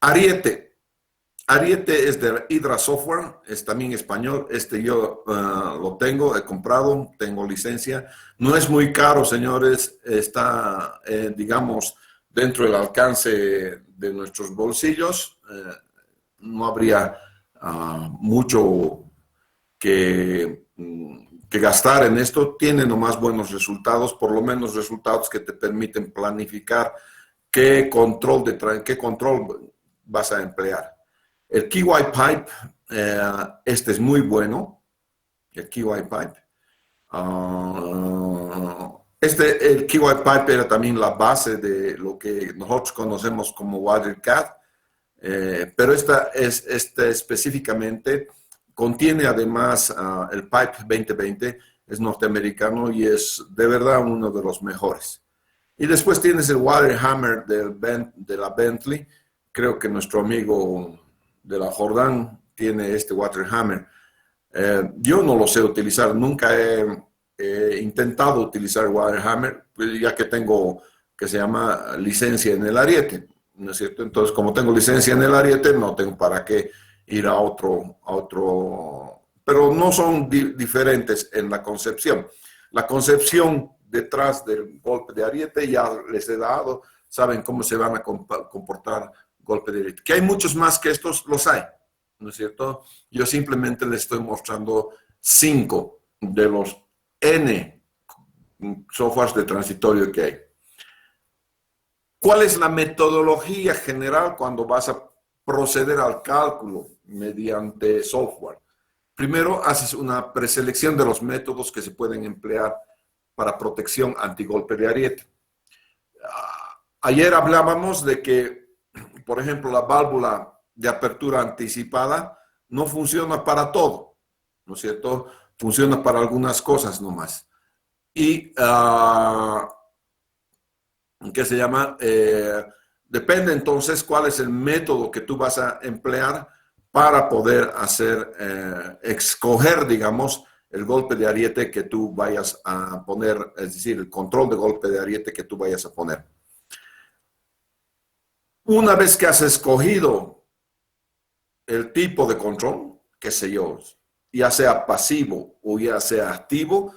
Ariete. Ariete es de Hydra Software, es también español. Yo lo tengo, he comprado, tengo licencia. No es muy caro, señores. Está, digamos, dentro del alcance de nuestros bolsillos. No habría mucho que gastar en esto. Tiene nomás buenos resultados, por lo menos resultados que te permiten planificar qué control vas a emplear. El KY Pipe, este es muy bueno, el KY Pipe. El KY Pipe era también la base de lo que nosotros conocemos como WaterCat, pero este específicamente contiene además el Pipe 2020, es norteamericano y es de verdad uno de los mejores. Y después tienes el Waterhammer de la Bentley. Creo que nuestro amigo de la Jordan tiene este Waterhammer. Yo no lo sé utilizar, nunca he intentado utilizar Waterhammer, ya que tengo, que se llama licencia en el Ariete, ¿no es cierto? Entonces, como tengo licencia en el Ariete, no tengo para qué ir a otro, pero no son diferentes en la concepción. La concepción detrás del golpe de Ariete ya les he dado, saben cómo se van a comportar golpe de Ariete. Que hay muchos más que estos, los hay, ¿no es cierto? Yo simplemente les estoy mostrando 5 de los N softwares de transitorio que hay. ¿Cuál es la metodología general cuando vas a proceder al cálculo mediante software? Primero, haces una preselección de los métodos que se pueden emplear para protección antigolpe de Ariete. Ayer hablábamos de que, por ejemplo, la válvula de apertura anticipada no funciona para todo, ¿no es cierto? Funciona para algunas cosas nomás. Y, ¿qué se llama? Depende entonces cuál es el método que tú vas a emplear para poder escoger, digamos, el golpe de Ariete que tú vayas a poner, es decir, el control de golpe de Ariete que tú vayas a poner. Una vez que has escogido el tipo de control, qué sé yo, ya sea pasivo o ya sea activo,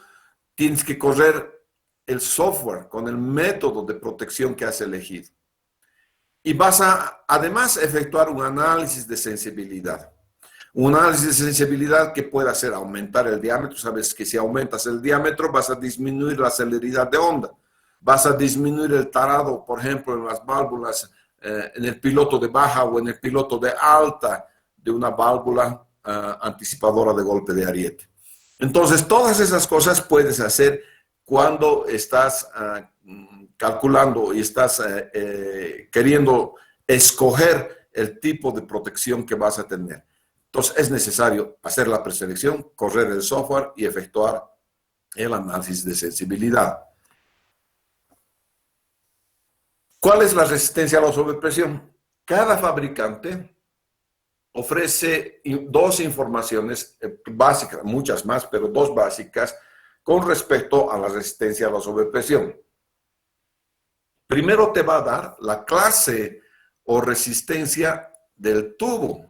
tienes que correr el software con el método de protección que has elegido. Y vas a, además, efectuar un análisis de sensibilidad. Un análisis de sensibilidad que puede hacer aumentar el diámetro. Sabes que si aumentas el diámetro vas a disminuir la celeridad de onda. Vas a disminuir el tarado, por ejemplo, en las válvulas, en el piloto de baja o en el piloto de alta de una válvula anticipadora de golpe de Ariete. Entonces, todas esas cosas puedes hacer cuando estás calculando y estás queriendo escoger el tipo de protección que vas a tener. Entonces, es necesario hacer la preselección, correr el software y efectuar el análisis de sensibilidad. ¿Cuál es la resistencia a la sobrepresión? Cada fabricante ofrece 2 informaciones básicas, muchas más, pero 2 básicas con respecto a la resistencia a la sobrepresión. Primero te va a dar la clase o resistencia del tubo.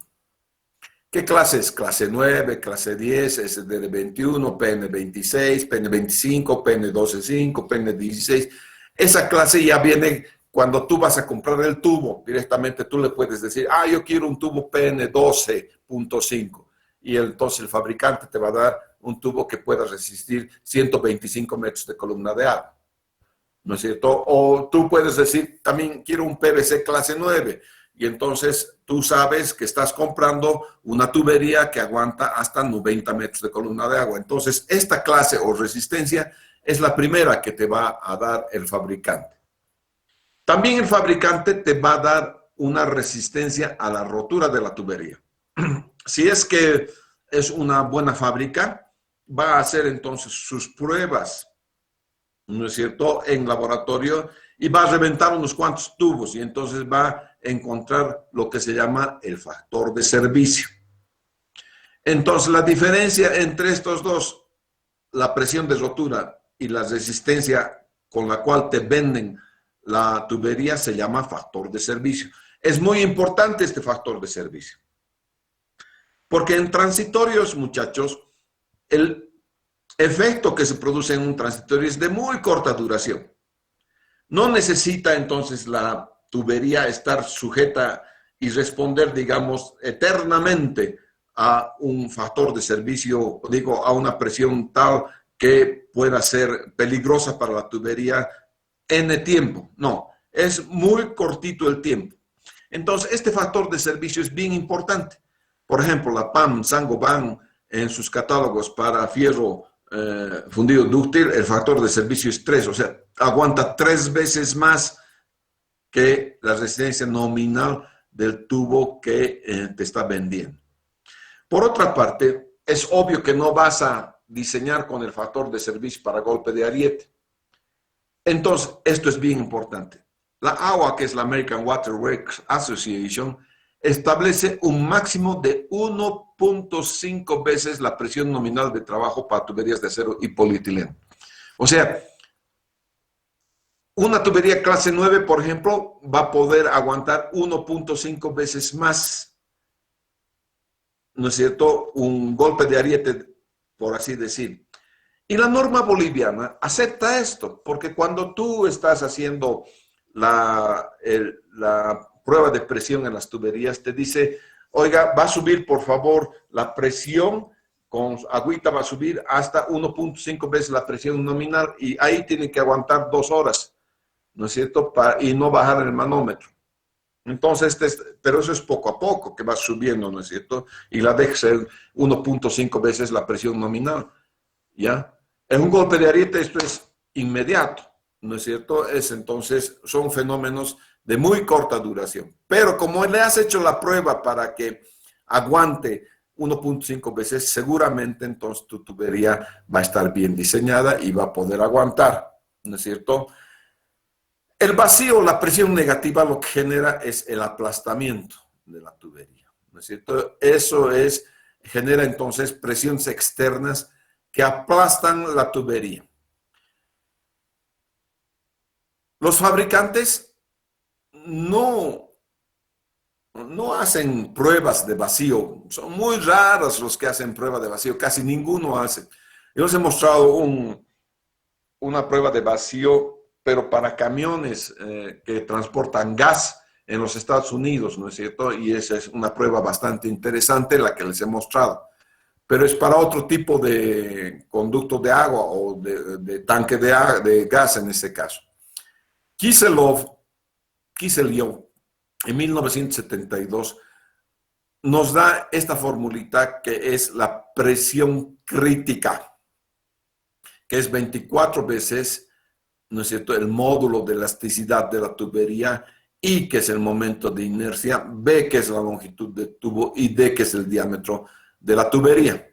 ¿Qué clase es? Clase 9, clase 10, SDD 21, PN 26, PN 25, PN 12.5, PN 16. Esa clase ya viene cuando tú vas a comprar el tubo. Directamente tú le puedes decir, yo quiero un tubo PN 12.5. Y entonces el fabricante te va a dar un tubo que pueda resistir 125 metros de columna de agua, ¿no es cierto? O tú puedes decir, también quiero un PVC clase 9, y entonces tú sabes que estás comprando una tubería que aguanta hasta 90 metros de columna de agua. Entonces, esta clase o resistencia es la primera que te va a dar el fabricante. También el fabricante te va a dar una resistencia a la rotura de la tubería. Si es que es una buena fábrica, va a hacer entonces sus pruebas, ¿no es cierto?, en laboratorio, y va a reventar unos cuantos tubos y entonces va a encontrar lo que se llama el factor de servicio. Entonces, la diferencia entre estos dos, la presión de rotura y la resistencia con la cual te venden la tubería, se llama factor de servicio. Es muy importante este factor de servicio. Porque en transitorios, muchachos, el efecto que se produce en un transitorio es de muy corta duración. No necesita entonces la tubería estar sujeta y responder, digamos, eternamente a un factor de servicio, digo, a una presión tal que pueda ser peligrosa para la tubería N tiempo. No, es muy cortito el tiempo. Entonces, este factor de servicio es bien importante. Por ejemplo, la PAM, Saint-Gobain, en sus catálogos para fierro fundido dúctil, el factor de servicio es 3, o sea, aguanta 3 veces más que la resistencia nominal del tubo que te está vendiendo. Por otra parte, es obvio que no vas a diseñar con el factor de servicio para golpe de ariete. Entonces, esto es bien importante. La AWA, que es la American Water Works Association, establece un máximo de 1.5 veces la presión nominal de trabajo para tuberías de acero y polietileno. O sea, una tubería clase 9, por ejemplo, va a poder aguantar 1.5 veces más, ¿no es cierto?, un golpe de ariete, por así decir. Y la norma boliviana acepta esto, porque cuando tú estás haciendo la prueba de presión en las tuberías, te dice, oiga, va a subir, por favor, la presión, con agüita va a subir hasta 1.5 veces la presión nominal, y ahí tiene que aguantar 2 horas, ¿no es cierto?, y no bajar el manómetro. Entonces, pero eso es poco a poco, que va subiendo, ¿no es cierto? Y la deja ser 1.5 veces la presión nominal, ¿ya? En un golpe de ariete esto es inmediato, ¿no es cierto? Entonces, son fenómenos de muy corta duración. Pero como le has hecho la prueba para que aguante 1.5 veces, seguramente entonces tu tubería va a estar bien diseñada y va a poder aguantar, ¿no es cierto? El vacío, la presión negativa, lo que genera es el aplastamiento de la tubería, ¿no es cierto? Eso genera entonces presiones externas que aplastan la tubería. Los fabricantes no hacen pruebas de vacío. Son muy raros los que hacen pruebas de vacío. Casi ninguno hace. Yo les he mostrado una prueba de vacío, pero para camiones que transportan gas en los Estados Unidos, ¿no es cierto? Y esa es una prueba bastante interesante la que les he mostrado. Pero es para otro tipo de conducto de agua o de tanque de gas en este caso. Kisseliov, en 1972, nos da esta formulita que es la presión crítica, que es 24 veces, ¿no es cierto?, el módulo de elasticidad de la tubería, I, que es el momento de inercia, B, que es la longitud del tubo, y D, que es el diámetro de la tubería.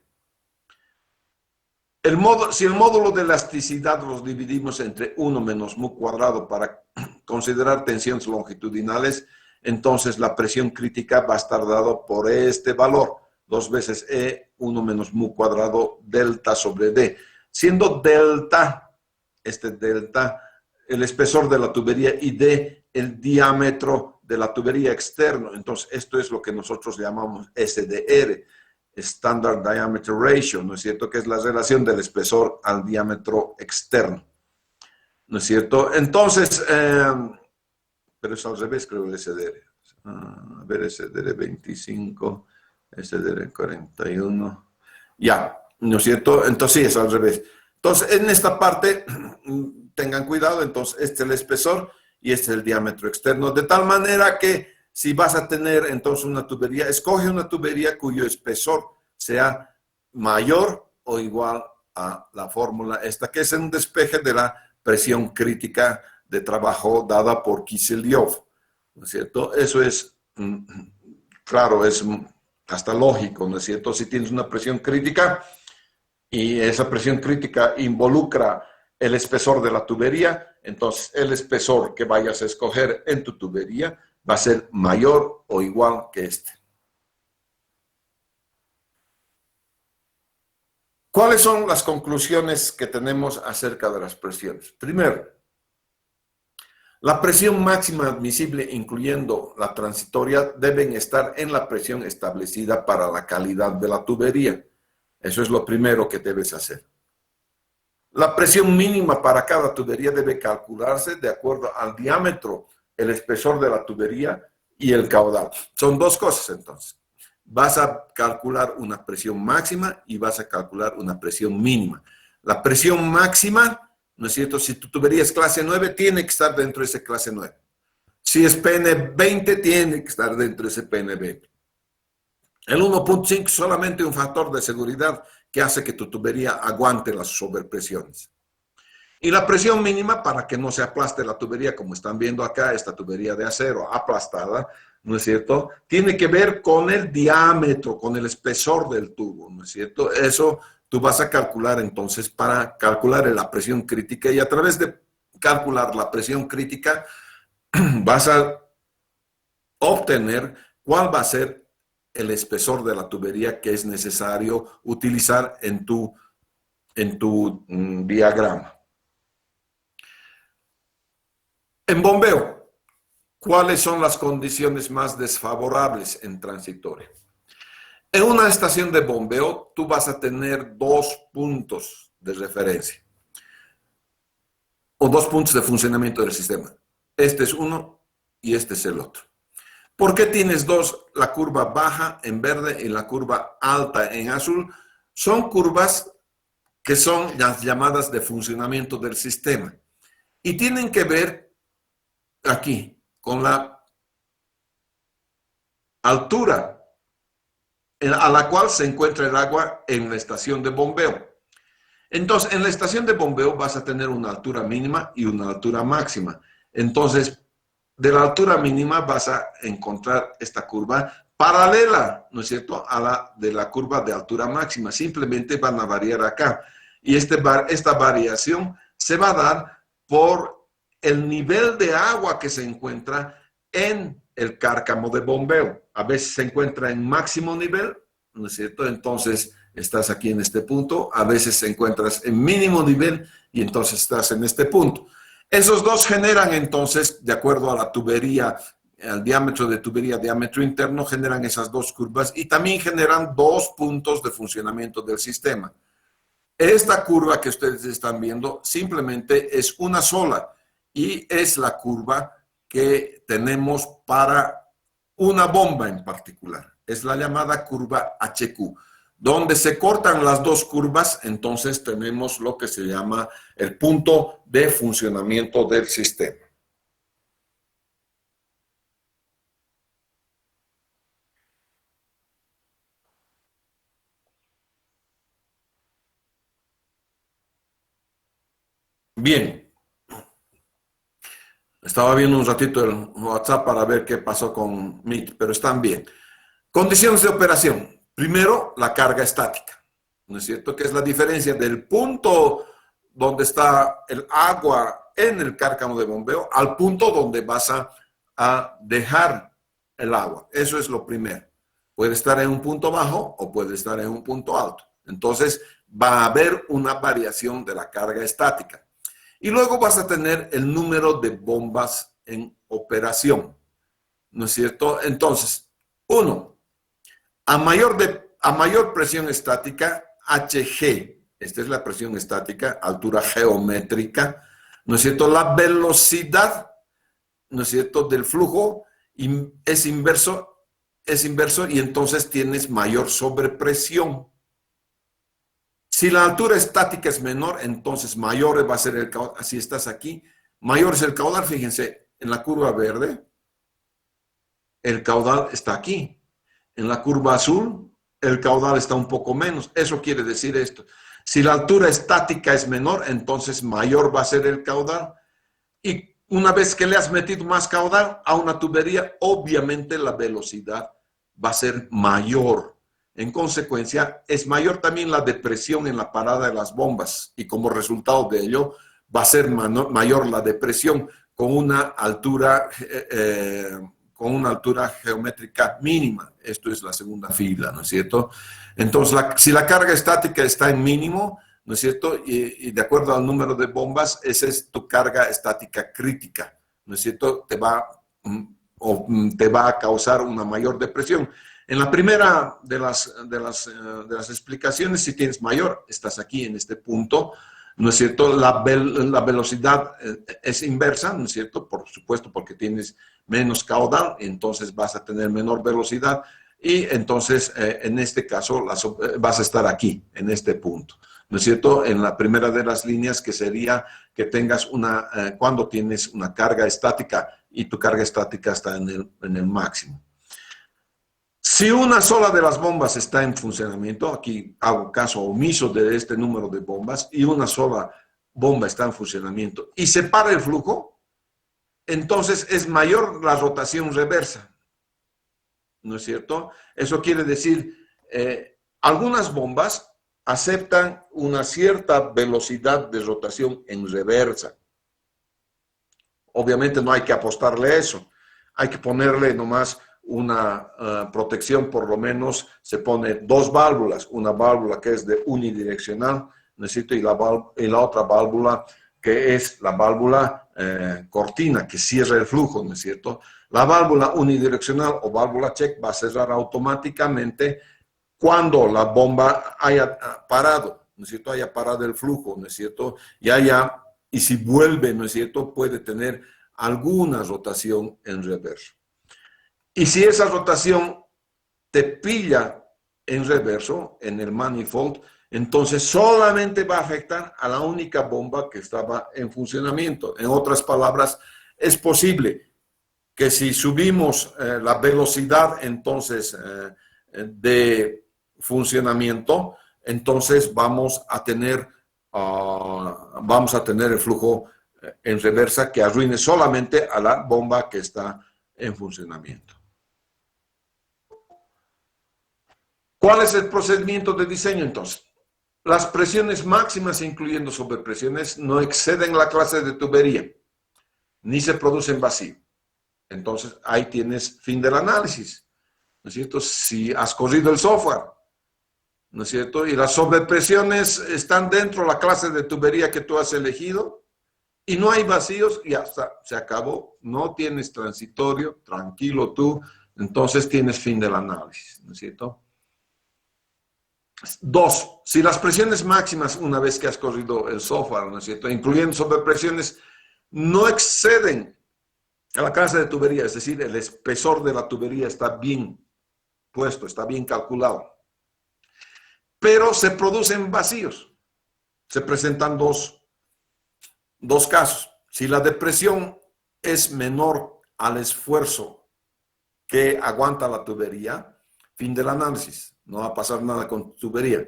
Si el módulo de elasticidad los dividimos entre 1 menos mu cuadrado para considerar tensiones longitudinales, entonces la presión crítica va a estar dada por este valor, 2 veces E, 1 menos mu cuadrado delta sobre D, siendo delta, el espesor de la tubería y D, el diámetro de la tubería externo. Entonces, esto es lo que nosotros llamamos SDR, Standard Diameter Ratio, ¿no es cierto?, que es la relación del espesor al diámetro externo, ¿no es cierto? Entonces, pero es al revés, creo, el SDR. A ver, SDR 25, SDR 41, ya, ¿no es cierto? Entonces sí, es al revés. Entonces, en esta parte, tengan cuidado, entonces, este es el espesor y este es el diámetro externo, de tal manera que si vas a tener entonces una tubería, escoge una tubería cuyo espesor sea mayor o igual a la fórmula esta, que es un despeje de la presión crítica de trabajo dada por Kisseliov, ¿no es cierto? Eso es, claro, es hasta lógico, ¿no es cierto? Si tienes una presión crítica y esa presión crítica involucra el espesor de la tubería, entonces el espesor que vayas a escoger en tu tubería va a ser mayor o igual que este. ¿Cuáles son las conclusiones que tenemos acerca de las presiones? Primero, La presión máxima admisible, incluyendo la transitoria, deben estar en la presión establecida para la calidad de la tubería. Eso es lo primero que debes hacer. La presión mínima para cada tubería debe calcularse de acuerdo al diámetro, el espesor de la tubería y el caudal. Son dos cosas entonces. Vas a calcular una presión máxima y vas a calcular una presión mínima. La presión máxima, ¿no es cierto? Si tu tubería es clase 9, tiene que estar dentro de ese clase 9. Si es PN 20, tiene que estar dentro de ese PN 20. El 1.5 es solamente un factor de seguridad que hace que tu tubería aguante las sobrepresiones. Y la presión mínima, para que no se aplaste la tubería, como están viendo acá, esta tubería de acero aplastada, ¿no es cierto? Tiene que ver con el diámetro, con el espesor del tubo, ¿no es cierto? Eso tú vas a calcular entonces para calcular la presión crítica, y a través de calcular la presión crítica vas a obtener cuál va a ser el espesor de la tubería que es necesario utilizar en tu diagrama. En bombeo, ¿cuáles son las condiciones más desfavorables en transitoria? En una estación de bombeo, tú vas a tener dos puntos de referencia o dos puntos de funcionamiento del sistema. Este es uno y este es el otro. ¿Por qué tienes dos? La curva baja en verde y la curva alta en azul. Son curvas que son las llamadas de funcionamiento del sistema y tienen que ver aquí con la altura a la cual se encuentra el agua en la estación de bombeo. Entonces, en la estación de bombeo vas a tener una altura mínima y una altura máxima. Entonces, de la altura mínima vas a encontrar esta curva paralela, ¿no es cierto?, a la de la curva de altura máxima. Simplemente van a variar acá. Y esta variación se va a dar por el nivel de agua que se encuentra en el cárcamo de bombeo. A veces se encuentra en máximo nivel, ¿no es cierto? Entonces estás aquí en este punto. A veces se encuentras en mínimo nivel y entonces estás en este punto. Esos dos generan entonces, de acuerdo a la tubería, al diámetro de tubería, diámetro interno, generan esas dos curvas y también generan dos puntos de funcionamiento del sistema. Esta curva que ustedes están viendo simplemente es una sola y es la curva que tenemos para una bomba en particular. Es la llamada curva HQ. Donde se cortan las dos curvas, entonces tenemos lo que se llama el punto de funcionamiento del sistema. Bien. Estaba viendo un ratito el WhatsApp para ver qué pasó con Meet, pero están bien. Condiciones de operación. Primero, la carga estática, ¿no es cierto? Que es la diferencia del punto donde está el agua en el cárcamo de bombeo al punto donde vas a dejar el agua. Eso es lo primero. Puede estar en un punto bajo o puede estar en un punto alto. Entonces, va a haber una variación de la carga estática. Y luego vas a tener el número de bombas en operación, ¿no es cierto? Entonces, uno, a mayor presión estática, Hg, esta es la presión estática, altura geométrica, ¿no es cierto? La velocidad, ¿no es cierto?, del flujo es inverso y entonces tienes mayor sobrepresión. Si la altura estática es menor, entonces mayor va a ser el caudal. Así estás aquí, mayor es el caudal. Fíjense, en la curva verde, el caudal está aquí. En la curva azul, el caudal está un poco menos. Eso quiere decir esto. Si la altura estática es menor, entonces mayor va a ser el caudal. Y una vez que le has metido más caudal a una tubería, obviamente la velocidad va a ser mayor. En consecuencia, es mayor también la depresión en la parada de las bombas y como resultado de ello va a ser mayor la depresión con una altura geométrica mínima. Esto es la segunda fila, ¿no es cierto? Entonces, si la carga estática está en mínimo, ¿no es cierto? Y de acuerdo al número de bombas, esa es tu carga estática crítica, ¿no es cierto?, te va a causar una mayor depresión. En la primera de las explicaciones, si tienes mayor, estás aquí en este punto, ¿no es cierto? La velocidad es inversa, ¿no es cierto? Por supuesto, porque tienes menos caudal, entonces vas a tener menor velocidad y entonces en este caso vas a estar aquí, en este punto, ¿no es cierto? En la primera de las líneas, que sería que tengas cuando tienes una carga estática y tu carga estática está en el máximo. Si una sola de las bombas está en funcionamiento, aquí hago caso omiso de este número de bombas, y una sola bomba está en funcionamiento y se para el flujo, entonces es mayor la rotación reversa, ¿no es cierto? Eso quiere decir, algunas bombas aceptan una cierta velocidad de rotación en reversa. Obviamente no hay que apostarle a eso, hay que ponerle nomás una protección. Por lo menos se pone dos válvulas, una válvula que es de unidireccional, necesito, y la otra válvula que es la válvula cortina, que cierra el flujo, ¿no es cierto? La válvula unidireccional o válvula check va a cerrar automáticamente cuando la bomba haya parado, ¿no es cierto?, haya parado el flujo, ¿no es cierto?, y si vuelve, ¿no es cierto?, puede tener alguna rotación en reverso. Y si esa rotación te pilla en reverso, en el manifold, entonces solamente va a afectar a la única bomba que estaba en funcionamiento. En otras palabras, es posible que si subimos la velocidad entonces de funcionamiento, entonces vamos a tener el flujo en reversa que arruine solamente a la bomba que está en funcionamiento. ¿Cuál es el procedimiento de diseño entonces? Las presiones máximas, incluyendo sobrepresiones, no exceden la clase de tubería, ni se producen vacío. Entonces, ahí tienes fin del análisis, ¿no es cierto? Si has corrido el software, ¿no es cierto?, y las sobrepresiones están dentro de la clase de tubería que tú has elegido, y no hay vacíos, y hasta se acabó. No tienes transitorio, tranquilo tú, entonces tienes fin del análisis, ¿no es cierto? 2. Si las presiones máximas, una vez que has corrido el software, ¿no es cierto?, incluyendo sobrepresiones, no exceden a la clase de tubería, es decir, el espesor de la tubería está bien puesto, está bien calculado, pero se producen vacíos, se presentan dos casos. Si la depresión es menor al esfuerzo que aguanta la tubería, fin del análisis, no va a pasar nada con tubería.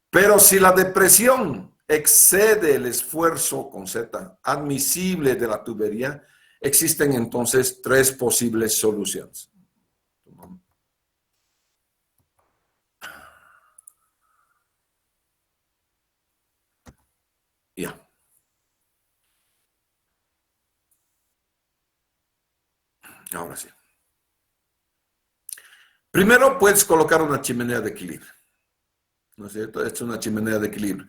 Pero si la depresión excede el esfuerzo, con Z, admisible de la tubería, existen entonces 3 posibles soluciones. Ya. Ahora sí. Primero puedes colocar una chimenea de equilibrio, ¿no es cierto? Esta es una chimenea de equilibrio.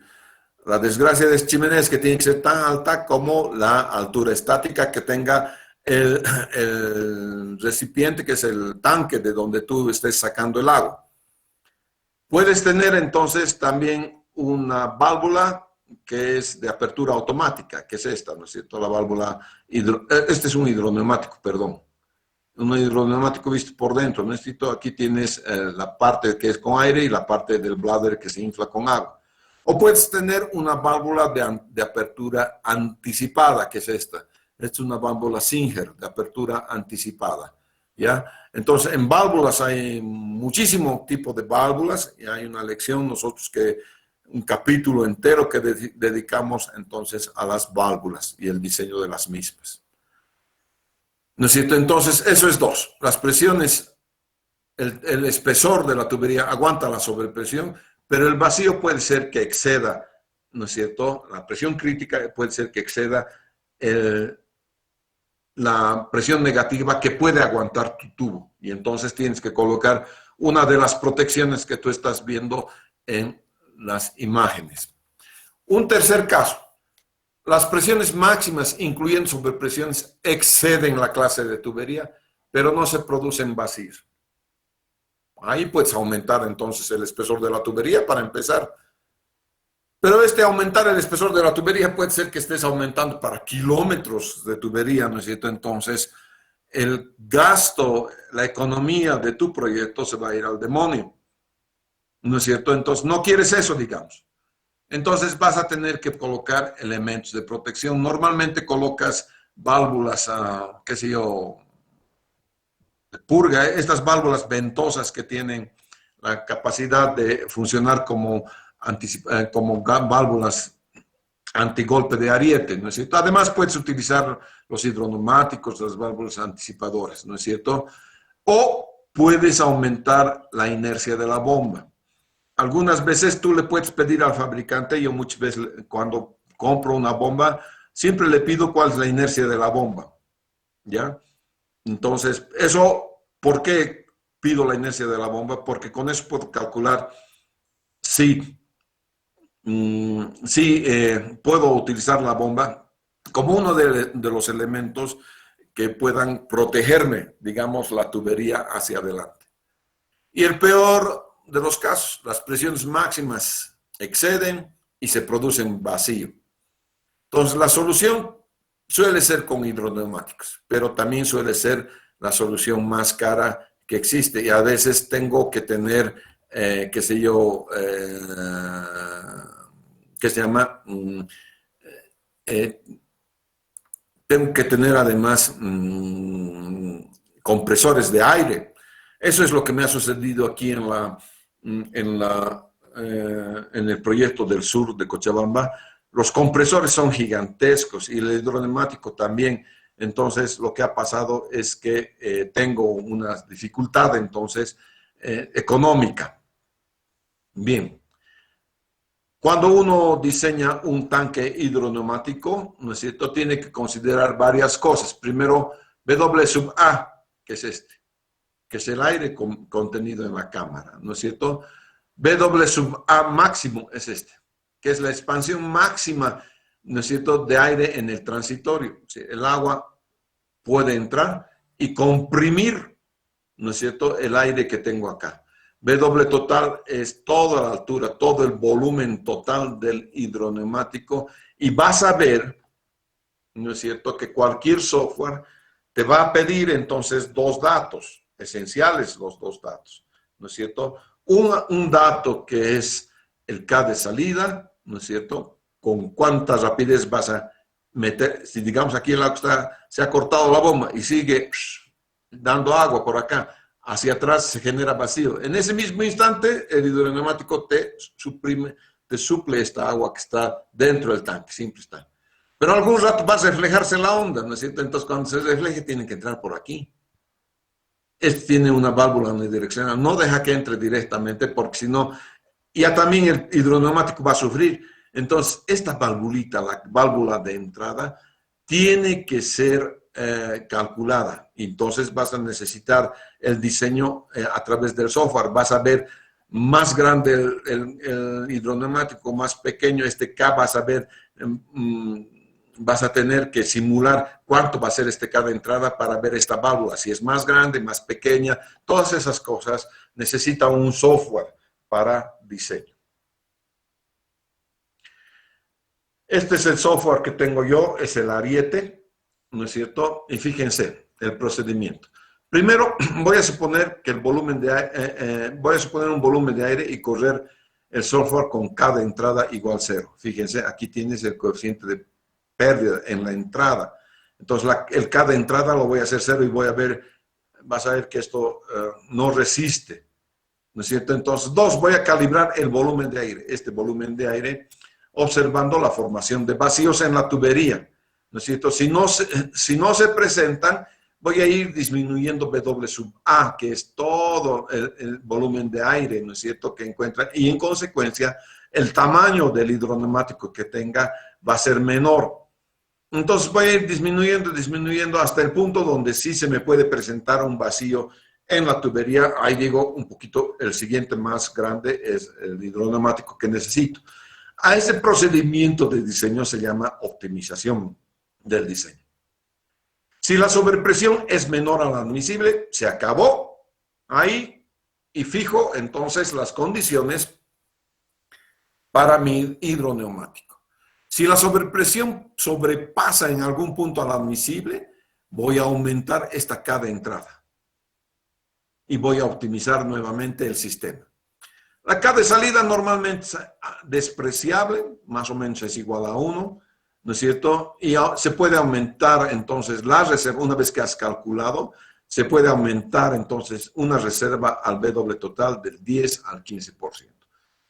La desgracia de esta chimenea es que tiene que ser tan alta como la altura estática que tenga el recipiente, que es el tanque de donde tú estés sacando el agua. Puedes tener entonces también una válvula que es de apertura automática, que es esta, ¿no es cierto? La válvula, este es un hidroneumático, perdón. Un hidroneumático visto por dentro, ¿no es cierto? Aquí tienes la parte que es con aire y la parte del bladder que se infla con agua. O puedes tener una válvula de apertura anticipada, que es esta. Esta es una válvula Singer de apertura anticipada, ¿ya? Entonces, en válvulas hay muchísimo tipo de válvulas y hay una lección un capítulo entero que dedicamos entonces a las válvulas y el diseño de las mismas. ¿No es cierto? Entonces, eso es 2. Las presiones, el espesor de la tubería aguanta la sobrepresión, pero el vacío puede ser que exceda, ¿no es cierto? La presión crítica puede ser que exceda la presión negativa que puede aguantar tu tubo. Y entonces tienes que colocar una de las protecciones que tú estás viendo en las imágenes. Un tercer caso. Las presiones máximas, incluyendo sobrepresiones, exceden la clase de tubería, pero no se producen vacíos. Ahí puedes aumentar entonces el espesor de la tubería para empezar. Pero aumentar el espesor de la tubería puede ser que estés aumentando para kilómetros de tubería, ¿no es cierto? Entonces, el gasto, la economía de tu proyecto se va a ir al demonio, ¿no es cierto? Entonces, no quieres eso, digamos. Entonces, vas a tener que colocar elementos de protección. Normalmente colocas válvulas, qué sé yo, de purga, estas válvulas ventosas que tienen la capacidad de funcionar como válvulas antigolpe de ariete, ¿no es cierto? Además, puedes utilizar los hidroneumáticos, las válvulas anticipadoras, ¿no es cierto? O puedes aumentar la inercia de la bomba. Algunas veces tú le puedes pedir al fabricante, yo muchas veces cuando compro una bomba, siempre le pido cuál es la inercia de la bomba, ¿ya? Entonces, ¿por qué pido la inercia de la bomba? Porque con eso puedo calcular si puedo utilizar la bomba como uno de los elementos que puedan protegerme, digamos, la tubería hacia adelante. Y el peor de los casos, las presiones máximas exceden y se producen vacío. Entonces, la solución suele ser con hidroneumáticos, pero también suele ser la solución más cara que existe. Y a veces tengo que tener, qué sé yo, que se llama, tengo que tener además compresores de aire. Eso es lo que me ha sucedido aquí en el proyecto del sur de Cochabamba. Los compresores son gigantescos y el hidroneumático también. Entonces, lo que ha pasado es que tengo una dificultad, entonces, económica. Bien. Cuando uno diseña un tanque hidroneumático, ¿no es cierto?, tiene que considerar varias cosas. Primero, W sub A, que es que es el aire contenido en la cámara, ¿no es cierto? W sub A máximo es que es la expansión máxima, ¿no es cierto?, de aire en el transitorio. O sea, el agua puede entrar y comprimir, ¿no es cierto?, el aire que tengo acá. W total es toda la altura, todo el volumen total del hidroneumático y vas a ver, ¿no es cierto?, que cualquier software te va a pedir entonces dos datos, esenciales los dos datos, ¿no es cierto? Un dato que es el K de salida, ¿no es cierto?, con cuánta rapidez vas a meter, si digamos aquí el agua se ha cortado la bomba y sigue dando agua por acá, hacia atrás se genera vacío. En ese mismo instante, el hidroneumático te suple esta agua que está dentro del tanque, siempre está. Pero algún rato va a reflejarse la onda, ¿no es cierto? Entonces, cuando se refleje, tiene que entrar por aquí. Este tiene una válvula unidireccional, no deja que entre directamente, porque si no, ya también el hidroneumático va a sufrir. Entonces, esta valvulita, la válvula de entrada, tiene que ser calculada. Entonces vas a necesitar el diseño a través del software. Vas a ver más grande el hidroneumático, más pequeño este K, vas a ver, vas a tener que simular cuánto va a ser este K de entrada para ver esta válvula. Si es más grande, más pequeña, todas esas cosas necesitan un software para diseño. Este es el software que tengo yo, es el Ariete, ¿no es cierto? Y fíjense el procedimiento. Primero, voy a suponer que el volumen de aire, voy a suponer un volumen de aire y correr el software con K de entrada igual 0. Fíjense, aquí tienes el coeficiente de pérdida en la entrada. Entonces, el K de entrada lo voy a hacer 0 y voy a ver, vas a ver que esto no resiste, ¿no es cierto? Entonces, 2, voy a calibrar el volumen de aire, este volumen de aire, observando la formación de vacíos en la tubería, ¿no es cierto? Si no se presentan, voy a ir disminuyendo W sub A, que es todo el volumen de aire, ¿no es cierto?, que encuentra, y en consecuencia, el tamaño del hidroneumático que tenga va a ser menor. Entonces voy a ir disminuyendo hasta el punto donde sí se me puede presentar un vacío en la tubería. Ahí digo un poquito, el siguiente más grande es el hidroneumático que necesito. A ese procedimiento de diseño se llama optimización del diseño. Si la sobrepresión es menor a la admisible, se acabó ahí y fijo entonces las condiciones para mi hidroneumático. Si la sobrepresión sobrepasa en algún punto a la admisible, voy a aumentar esta K de entrada y voy a optimizar nuevamente el sistema. La K de salida normalmente es despreciable, más o menos es igual a 1, ¿no es cierto? Y se puede aumentar entonces la reserva, una vez que has calculado, se puede aumentar entonces una reserva al W total del 10 al 15%.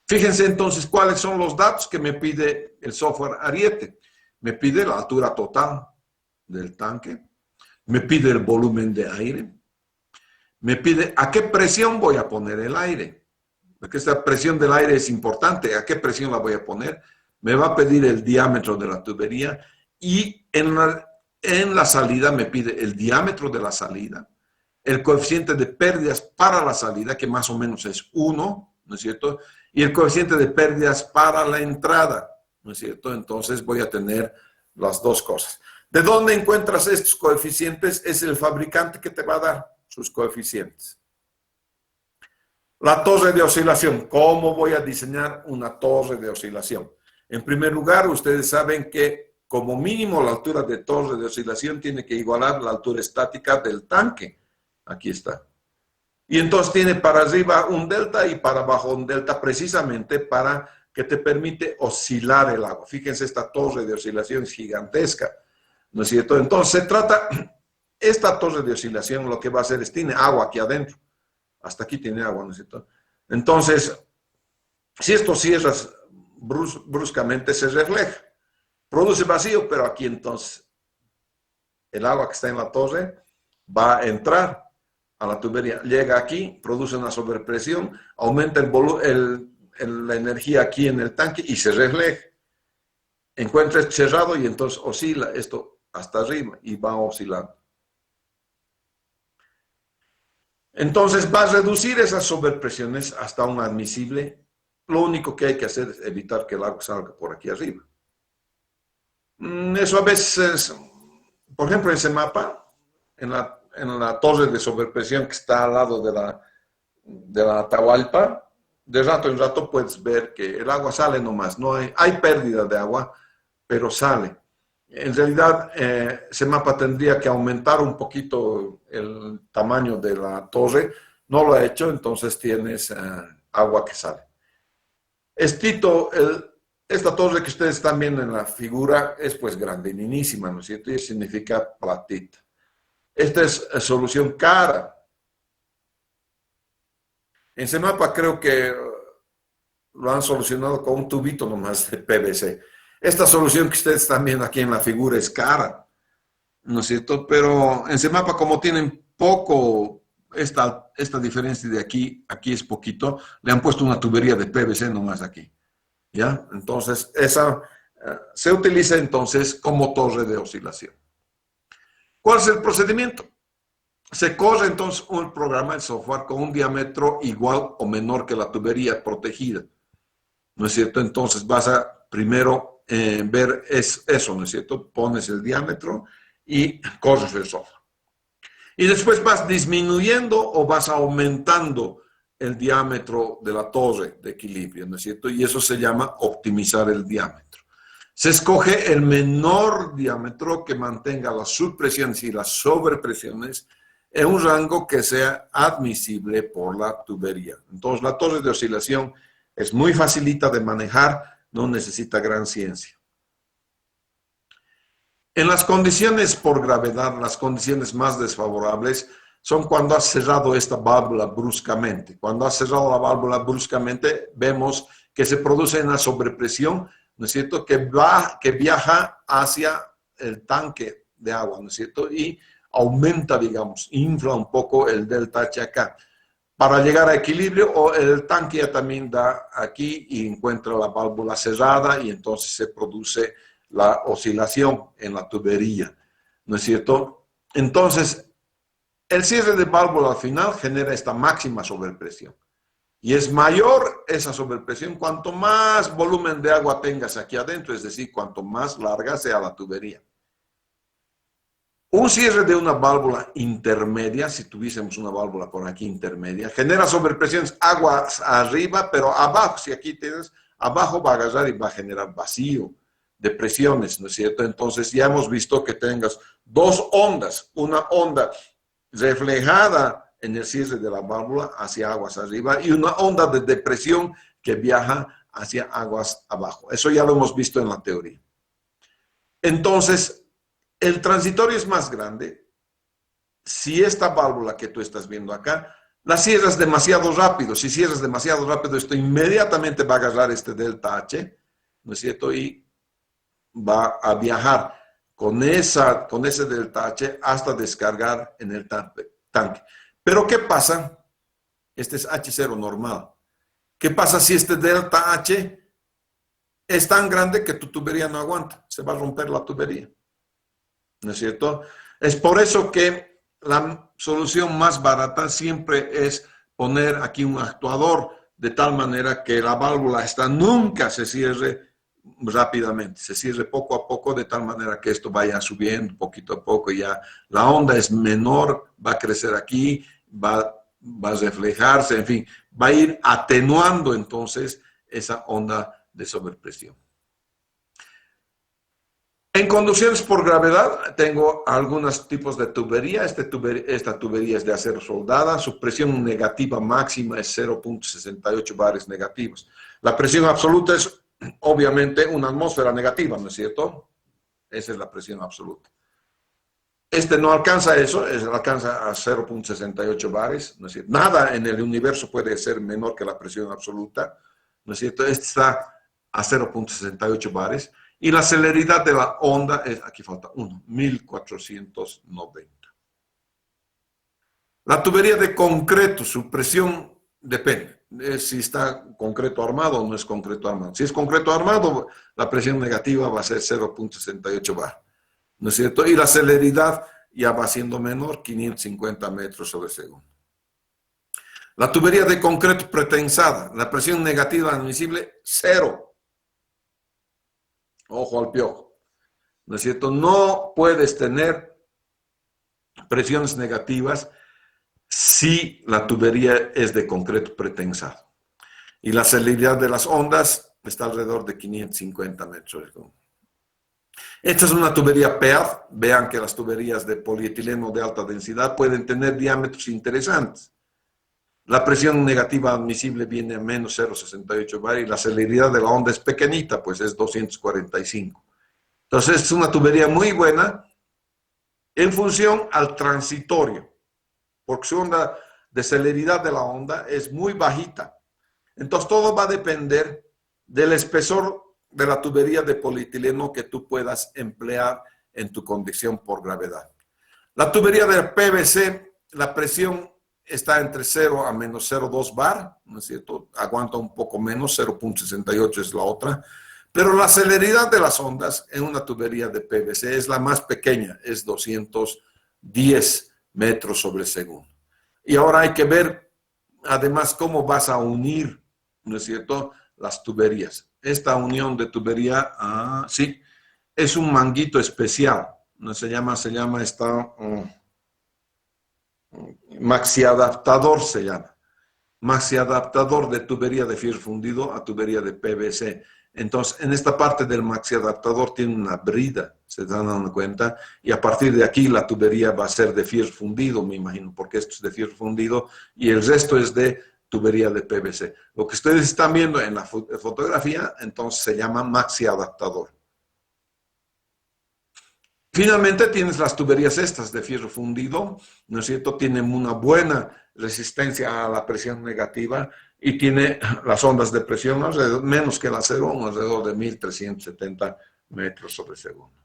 Fíjense entonces cuáles son los datos que me pide el software Ariete. Me pide la altura total del tanque, me pide el volumen de aire, me pide a qué presión voy a poner el aire, porque esta presión del aire es importante, a qué presión la voy a poner, me va a pedir el diámetro de la tubería y en la salida me pide el diámetro de la salida, el coeficiente de pérdidas para la salida, que más o menos es 1, ¿no es cierto? Y el coeficiente de pérdidas para la entrada, ¿no es cierto? Entonces voy a tener las dos cosas. ¿De dónde encuentras estos coeficientes? Es el fabricante que te va a dar sus coeficientes. La torre de oscilación. ¿Cómo voy a diseñar una torre de oscilación? En primer lugar, ustedes saben que como mínimo la altura de torre de oscilación tiene que igualar la altura estática del tanque. Aquí está. Y entonces tiene para arriba un delta y para abajo un delta precisamente para que te permite oscilar el agua. Fíjense, esta torre de oscilación es gigantesca, ¿no es cierto? Entonces se trata, esta torre de oscilación lo que va a hacer es, tiene agua aquí adentro. Hasta aquí tiene agua, ¿no es cierto? Entonces, si esto cierras bruscamente, se refleja. Produce vacío, pero aquí entonces el agua que está en la torre va a entrar a la tubería. Llega aquí, produce una sobrepresión, aumenta la energía aquí en el tanque y se refleja. Encuentra cerrado y entonces oscila esto hasta arriba y va oscilando. Entonces va a reducir esas sobrepresiones hasta un admisible. Lo único que hay que hacer es evitar que el agua salga por aquí arriba. Eso a veces, por ejemplo, en ese mapa, en la torre de sobrepresión que está al lado de la Atahualpa, de rato en rato puedes ver que el agua sale nomás. No hay pérdida de agua, pero sale. En realidad, ese mapa tendría que aumentar un poquito el tamaño de la torre. No lo ha hecho, entonces tienes agua que sale. Esta torre que ustedes están viendo en la figura es pues grandinísima, ¿no es cierto? Y significa platita. Esta es solución cara. En ese mapa creo que lo han solucionado con un tubito nomás de PVC. Esta solución que ustedes están viendo aquí en la figura es cara, ¿no es cierto? Pero en ese mapa, como tienen poco, esta diferencia de aquí es poquito, le han puesto una tubería de PVC nomás aquí, ¿ya? Entonces, esa se utiliza entonces como torre de oscilación. ¿Cuál es el procedimiento? Se corre entonces un programa de software con un diámetro igual o menor que la tubería protegida, ¿no es cierto? Entonces vas a primero ver eso, ¿no es cierto? Pones el diámetro y corres el software. Y después vas disminuyendo o vas aumentando el diámetro de la torre de equilibrio, ¿no es cierto? Y eso se llama optimizar el diámetro. Se escoge el menor diámetro que mantenga las subpresiones y las sobrepresiones en un rango que sea admisible por la tubería. Entonces, la torre de oscilación es muy facilita de manejar, no necesita gran ciencia. En las condiciones por gravedad, las condiciones más desfavorables son cuando has cerrado esta válvula bruscamente. Cuando has cerrado la válvula bruscamente, vemos que se produce una sobrepresión, ¿no es cierto?, que viaja hacia el tanque de agua, ¿no es cierto?, y aumenta, digamos, infla un poco el delta H acá. Para llegar a equilibrio, o el tanque ya también da aquí y encuentra la válvula cerrada y entonces se produce la oscilación en la tubería, ¿no es cierto? Entonces, el cierre de válvula al final genera esta máxima sobrepresión. Y es mayor esa sobrepresión cuanto más volumen de agua tengas aquí adentro, es decir, cuanto más larga sea la tubería. Un cierre de una válvula intermedia, si tuviésemos una válvula por aquí intermedia, genera sobrepresiones, agua arriba, pero abajo, si aquí tienes, abajo va a agarrar y va a generar vacío de presiones, ¿no es cierto? Entonces ya hemos visto que tengas dos ondas, una onda reflejada en el cierre de la válvula hacia aguas arriba y una onda de depresión que viaja hacia aguas abajo. Eso ya lo hemos visto en la teoría. Entonces, el transitorio es más grande si esta válvula que tú estás viendo acá la cierras demasiado rápido. Si cierras demasiado rápido, esto inmediatamente va a agarrar este delta H, ¿no es cierto? Y va a viajar con ese delta H hasta descargar en el tanque. Pero ¿qué pasa? Este es H0 normal. ¿Qué pasa si este delta H es tan grande que tu tubería no aguanta? Se va a romper la tubería, ¿no es cierto? Es por eso que la solución más barata siempre es poner aquí un actuador de tal manera que la válvula esta nunca se cierre rápidamente, se cierre poco a poco de tal manera que esto vaya subiendo poquito a poco, ya la onda es menor, va a crecer aquí, va a reflejarse, en fin, va a ir atenuando entonces esa onda de sobrepresión. En conducciones por gravedad tengo algunos tipos de tubería. Esta tubería es de acero soldada. Su presión negativa máxima es 0.68 bares negativos. La presión absoluta es obviamente una atmósfera negativa, ¿no es cierto? Esa es la presión absoluta. Este no alcanza eso, alcanza a 0.68 bares, ¿no es cierto? Nada en el universo puede ser menor que la presión absoluta, ¿no es cierto? Este está a 0.68 bares. Y la celeridad de la onda es, aquí falta 1490. La tubería de concreto, su presión depende. Si está concreto armado o no es concreto armado. Si es concreto armado, la presión negativa va a ser 0.68 bar, ¿no es cierto? Y la celeridad ya va siendo menor, 550 metros sobre segundo. La tubería de concreto pretensada, la presión negativa admisible, 0. Ojo al piojo, ¿no es cierto? No puedes tener presiones negativas si la tubería es de concreto pretensado. Y la celeridad de las ondas está alrededor de 550 metros. Esta es una tubería PEAD. Vean que las tuberías de polietileno de alta densidad pueden tener diámetros interesantes. La presión negativa admisible viene a menos 0.68 bar y la celeridad de la onda es pequeñita, pues es 245. Entonces es una tubería muy buena en función al transitorio, porque su onda de celeridad de la onda es muy bajita. Entonces todo va a depender del espesor de la tubería de polietileno que tú puedas emplear en tu condición por gravedad. La tubería de PVC, la presión está entre 0 a menos 0.2 bar, ¿no es cierto? Aguanta un poco menos, 0.68 es la otra. Pero la celeridad de las ondas en una tubería de PVC es la más pequeña, es 210 metros sobre segundo. Y ahora hay que ver, además, cómo vas a unir, ¿no es cierto?, las tuberías. Esta unión de tubería, sí, es un manguito especial, ¿no? Se llama maxiadaptador se llama. Maxiadaptador de tubería de fierro fundido a tubería de PVC. Entonces, en esta parte del maxiadaptador tiene una brida, se están dando cuenta, y a partir de aquí la tubería va a ser de fierro fundido, me imagino, porque esto es de fierro fundido y el resto es de tubería de PVC. Lo que ustedes están viendo en la fotografía, entonces se llama maxiadaptador. Finalmente tienes las tuberías estas de fierro fundido, ¿no es cierto? Tienen una buena resistencia a la presión negativa y tiene las ondas de presión alrededor, menos que el acero, alrededor de 1370 metros sobre segundo.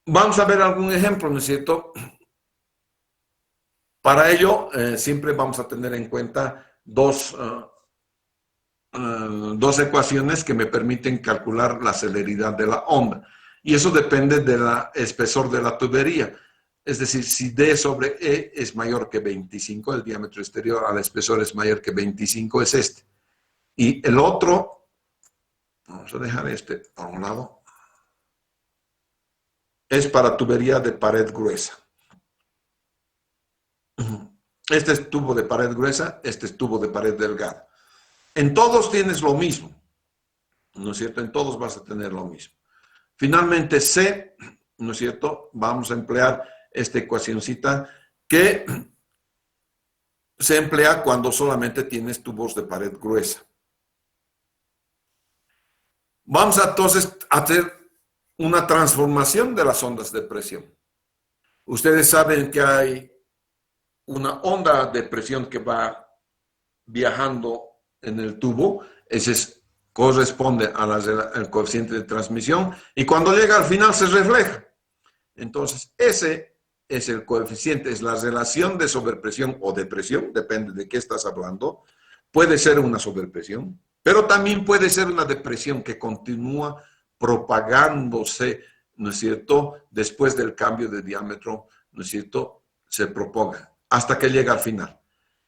Vamos a ver algún ejemplo, ¿no es cierto? Para ello, siempre vamos a tener en cuenta dos ecuaciones que me permiten calcular la celeridad de la onda. Y eso depende del espesor de la tubería. Es decir, si D sobre E es mayor que 25, el diámetro exterior al espesor es mayor que 25, es este. Y el otro, vamos a dejar este a un lado, es para tubería de pared gruesa. Este es tubo de pared gruesa, este es tubo de pared delgada. En todos tienes lo mismo, ¿no es cierto? En todos vas a tener lo mismo. Finalmente, C, ¿no es cierto? Vamos a emplear esta ecuacióncita que se emplea cuando solamente tienes tubos de pared gruesa. Vamos entonces a hacer una transformación de las ondas de presión. Ustedes saben que hay una onda de presión que va viajando en el tubo, ese corresponde al coeficiente de transmisión, y cuando llega al final se refleja. Entonces, ese es el coeficiente, es la relación de sobrepresión o de presión, depende de qué estás hablando. Puede ser una sobrepresión, pero también puede ser una depresión que continúa propagándose, ¿no es cierto? Después del cambio de diámetro, ¿no es cierto? Se propaga hasta que llega al final.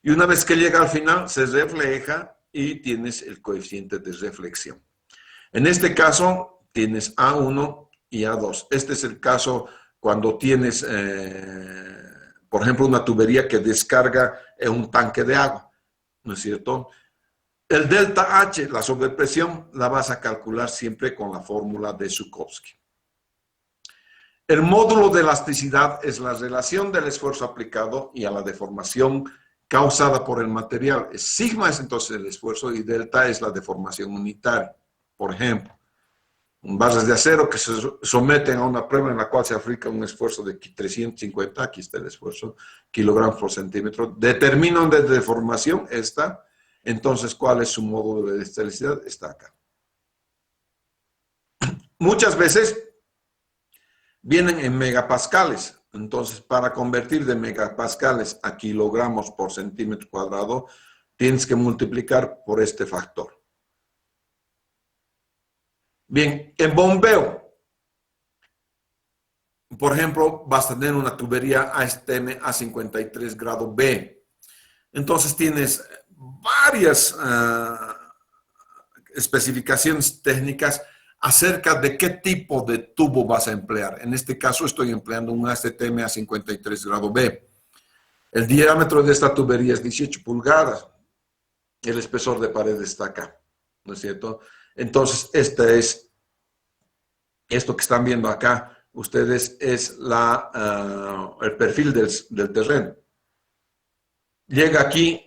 Y una vez que llega al final, se refleja y tienes el coeficiente de reflexión. En este caso, tienes A1 y A2. Este es el caso cuando tienes, por ejemplo, una tubería que descarga en un tanque de agua, ¿no es cierto? El delta H, la sobrepresión, la vas a calcular siempre con la fórmula de Zhukovsky. El módulo de elasticidad es la relación del esfuerzo aplicado y a la deformación causada por el material. Sigma es entonces el esfuerzo y delta es la deformación unitaria. Por ejemplo, barras de acero que se someten a una prueba en la cual se aplica un esfuerzo de 350, aquí está el esfuerzo, kilogramos por centímetro, determinan de deformación esta. Entonces, ¿cuál es su módulo de elasticidad? Está acá. Muchas veces vienen en megapascales. Entonces, para convertir de megapascales a kilogramos por centímetro cuadrado, tienes que multiplicar por este factor. Bien, en bombeo, por ejemplo, vas a tener una tubería ASTM A53 grado B. Entonces, tienes varias especificaciones técnicas acerca de qué tipo de tubo vas a emplear. En este caso estoy empleando un ASTM a 53 grado B. El diámetro de esta tubería es 18 pulgadas. El espesor de pared está acá, ¿no es cierto? Entonces, esto que están viendo acá, ustedes, es el perfil del terreno. Llega aquí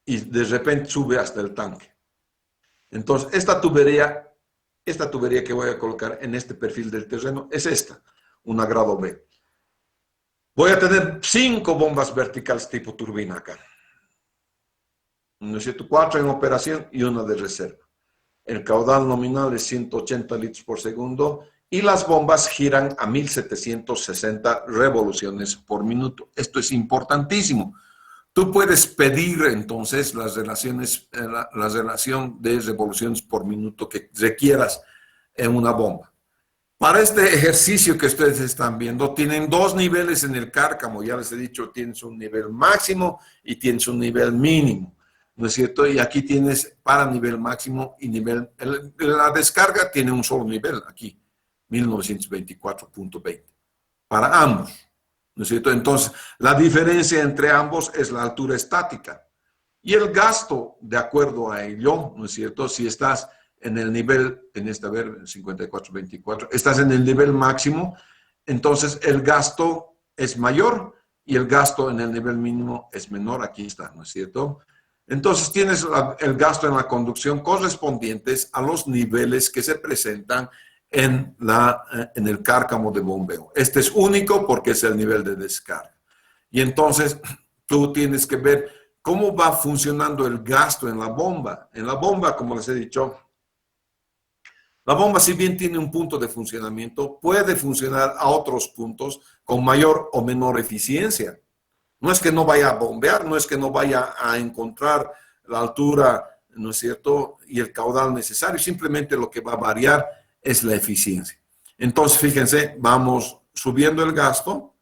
y de repente sube hasta el tanque. Entonces, esta tubería que voy a colocar en este perfil del terreno es esta, una grado B. Voy a tener 5 bombas verticales tipo turbina acá. ¿No es cierto? 4 en operación y una de reserva. El caudal nominal es 180 litros por segundo y las bombas giran a 1760 revoluciones por minuto. Esto es importantísimo. Tú puedes pedir entonces la relación de revoluciones por minuto que requieras en una bomba. Para este ejercicio que ustedes están viendo, tienen 2 niveles en el cárcamo. Ya les he dicho, tienes un nivel máximo y tienes un nivel mínimo, ¿no es cierto? Y aquí tienes para nivel máximo y nivel... La descarga tiene un solo nivel aquí, 1924.20, para ambos. ¿No es cierto? Entonces, la diferencia entre ambos es la altura estática. Y el gasto, de acuerdo a ello, ¿no es cierto? Si estás en el nivel, en esta, a ver, 54-24, estás en el nivel máximo, entonces el gasto es mayor y el gasto en el nivel mínimo es menor. Aquí está, ¿no es cierto? Entonces tienes el gasto en la conducción correspondientes a los niveles que se presentan en el cárcamo de bombeo. Este es único porque es el nivel de descarga. Y entonces tú tienes que ver cómo va funcionando el gasto en la bomba. En la bomba, como les he dicho, la bomba, si bien tiene un punto de funcionamiento, puede funcionar a otros puntos con mayor o menor eficiencia. No es que no vaya a bombear, no es que no vaya a encontrar la altura, ¿no es cierto?, y el caudal necesario. Simplemente lo que va a variar es la eficiencia. Entonces, fíjense, vamos subiendo el gasto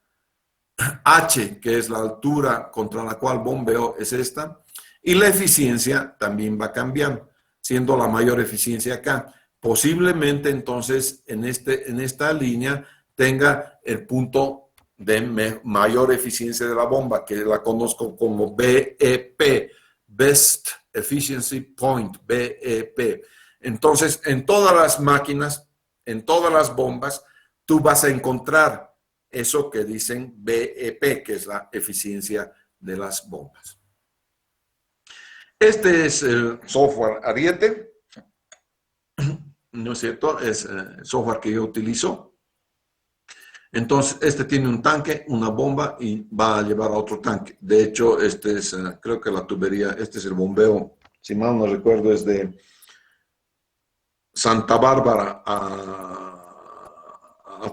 H, que es la altura contra la cual bombeo, es esta. Y la eficiencia también va cambiando, siendo la mayor eficiencia acá. Posiblemente entonces en esta línea tenga el punto de mayor eficiencia de la bomba, que la conozco como BEP, Best Efficiency Point, BEP. Entonces, en todas las máquinas, en todas las bombas, tú vas a encontrar eso que dicen BEP, que es la eficiencia de las bombas. Este es el software Ariete, ¿no es cierto? Es el software que yo utilizo. Entonces, este tiene un tanque, una bomba y va a llevar a otro tanque. De hecho, este es, creo que la tubería, este es el bombeo, si mal no recuerdo, es de Santa Bárbara a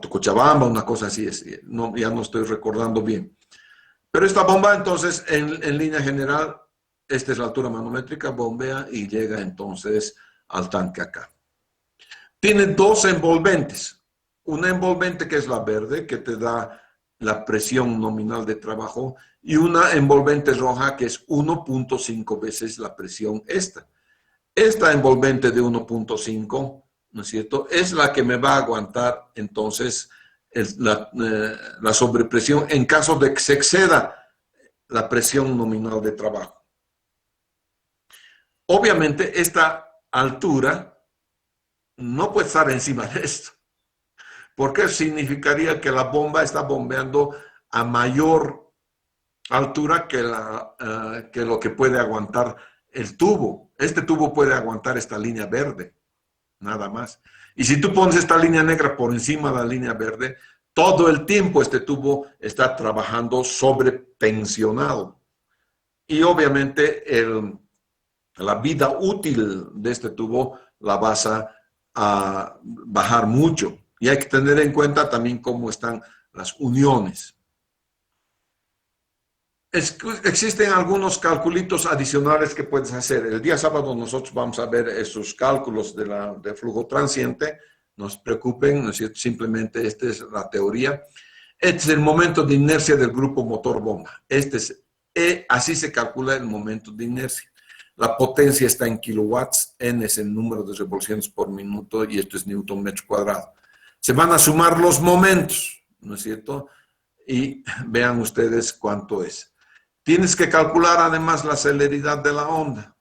Cochabamba, una cosa así. No, ya no estoy recordando bien. Pero esta bomba, entonces, en línea general, esta es la altura manométrica, bombea y llega entonces al tanque acá. Tiene dos envolventes. Una envolvente que es la verde, que te da la presión nominal de trabajo, y una envolvente roja que es 1.5 veces la presión esta. Esta envolvente de 1.5, ¿no es cierto?, es la que me va a aguantar entonces la sobrepresión en caso de que se exceda la presión nominal de trabajo. Obviamente, esta altura no puede estar encima de esto, porque significaría que la bomba está bombeando a mayor altura que lo que puede aguantar el tubo. Este tubo puede aguantar esta línea verde, nada más. Y si tú pones esta línea negra por encima de la línea verde, todo el tiempo este tubo está trabajando sobretensionado. Y obviamente la vida útil de este tubo la vas a bajar mucho. Y hay que tener en cuenta también cómo están las uniones. Existen algunos calculitos adicionales que puedes hacer. El día sábado nosotros vamos a ver esos cálculos de flujo transiente. No se preocupen, ¿no es cierto? Simplemente esta es la teoría. Este es el momento de inercia del grupo motor-bomba. Así se calcula el momento de inercia. La potencia está en kilowatts, N es el número de revoluciones por minuto y esto es Newton metro cuadrado. Se van a sumar los momentos, ¿no es cierto? Y vean ustedes cuánto es. Tienes que calcular además la celeridad de la onda,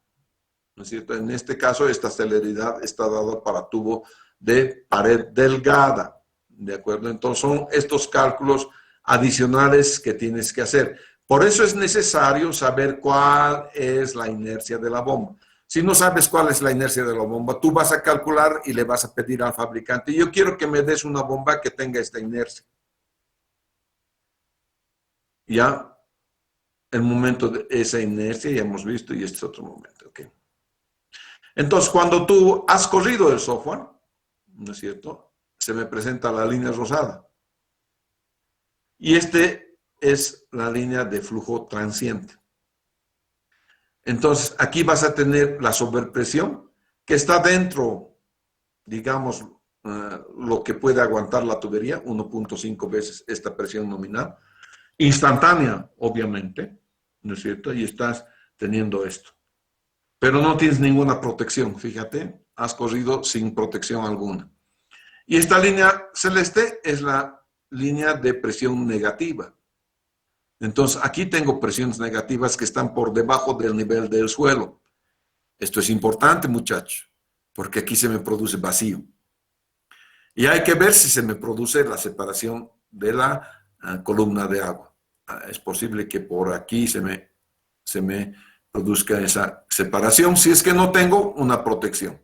¿no es cierto? En este caso, esta celeridad está dada para tubo de pared delgada, ¿de acuerdo? Entonces son estos cálculos adicionales que tienes que hacer. Por eso es necesario saber cuál es la inercia de la bomba. Si no sabes cuál es la inercia de la bomba, tú vas a calcular y le vas a pedir al fabricante, yo quiero que me des una bomba que tenga esta inercia. Ya, el momento de esa inercia ya hemos visto y este es otro momento. ¿Okay? Entonces, cuando tú has corrido el software, ¿no es cierto?, se me presenta la línea rosada. Y este es la línea de flujo transiente. Entonces, aquí vas a tener la sobrepresión que está dentro, digamos, lo que puede aguantar la tubería, 1.5 veces esta presión nominal, instantánea, obviamente, ¿no es cierto? Y estás teniendo esto. Pero no tienes ninguna protección, fíjate, has corrido sin protección alguna. Y esta línea celeste es la línea de presión negativa. Entonces, aquí tengo presiones negativas que están por debajo del nivel del suelo. Esto es importante, muchachos, porque aquí se me produce vacío. Y hay que ver si se me produce la separación de la columna de agua. Es posible que por aquí se me produzca esa separación, si es que no tengo una protección.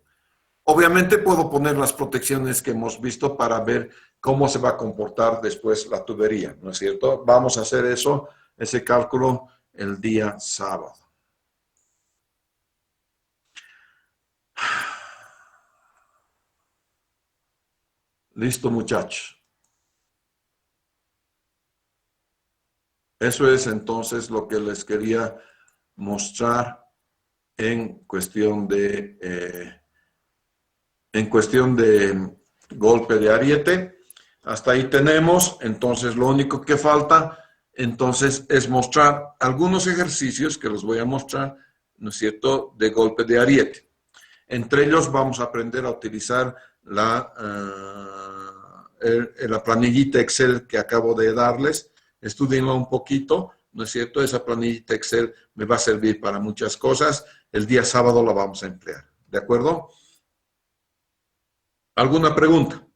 Obviamente puedo poner las protecciones que hemos visto para ver cómo se va a comportar después la tubería, ¿no es cierto? Vamos a hacer ese cálculo el día sábado. Listo, muchachos. Eso es entonces lo que les quería mostrar en cuestión de golpe de ariete. Hasta ahí tenemos. Entonces, lo único que falta Entonces, es mostrar algunos ejercicios que los voy a mostrar, ¿no es cierto?, de golpe de ariete. Entre ellos vamos a aprender a utilizar la planillita Excel que acabo de darles. Estudienla un poquito, ¿no es cierto? Esa planillita Excel me va a servir para muchas cosas. El día sábado la vamos a emplear, ¿de acuerdo? ¿Alguna pregunta?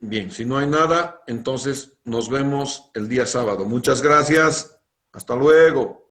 Bien, si no hay nada, entonces nos vemos el día sábado. Muchas gracias. Hasta luego.